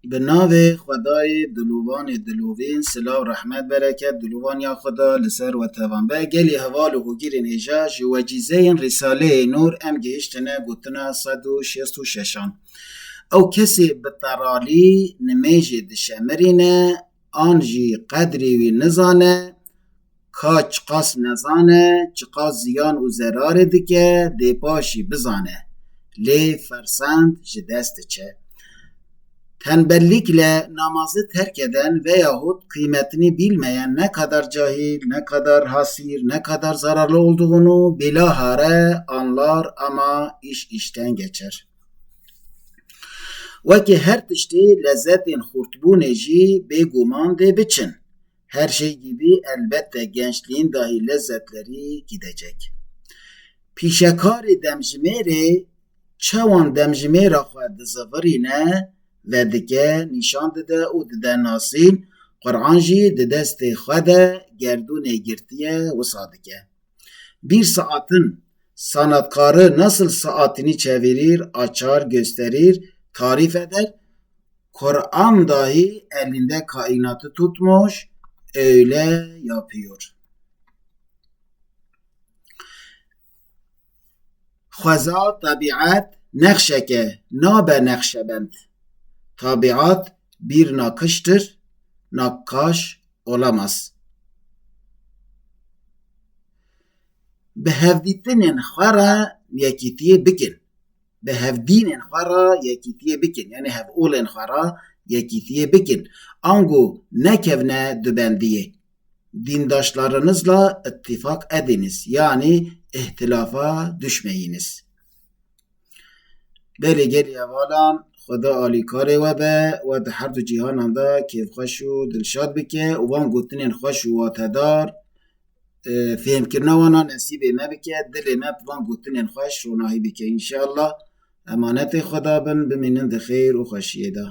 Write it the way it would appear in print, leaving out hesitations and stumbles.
به نام خدای دلوان دلوین سلا و رحمت برکت دلوان یا خدا لسر و توان به گلی حوال و هگیر نجاش و جیزه رساله نور ام گهشتنه گوتنا 166 او کسی به ترالی نمیجی دشمرینه آنجی قدری وی نزانه که چقاس نزانه چقاس زیان و زرار دکه دی پاشی بزانه لی فرسند جدست چه tembellikle namazı terk eden veyahut kıymetini bilmeyen ne kadar cahil, ne kadar hasir, ne kadar zararlı olduğunu bilahare anlar ama iş işten geçer. Ve ki her tişti lezzetin hurtbune jî beguman de biçin. Her şey gibi elbette gençliğin dahi lezzetleri gidecek. Pişekari demjimeri çavan demjimera xwe dizıvırîne ve dike nişan dide û dide nasîn Qur'an jî di destê xwe de gerdûnê girtiye wisa dike. Bir saatin sanatkarı nasıl saatini çevirir, açar, gösterir, tarif eder. Kur'an dahi elinde kainatı tutmuş, öyle yapıyor. Xweza tabiat nekşeke nabe nekşebend. Tabiat bir nakıştır, nakkaş olamaz. Behevdîtinên xwe re yekîtiyê bikin. Behevdînên xwe re yekîtiyê bikin. Yani hevolên xwe re yekîtiyê bikin. Ango nekevne dibendiyê. Dindaşlarınızla ittifak ediniz. Yani ihtilafa düşmeyiniz. Belê gelê hevalan Xweda alîkarê we be we di her du cîhanan de kêfxweş û dilşad bike û van gotinên xweş û watedar fêmkirina wan nesîbê me bike dilê me bi van gotinên xweş ronahî bike înşallah. Emanetê Xweda bin bimînin di xêr û xweşiyê de.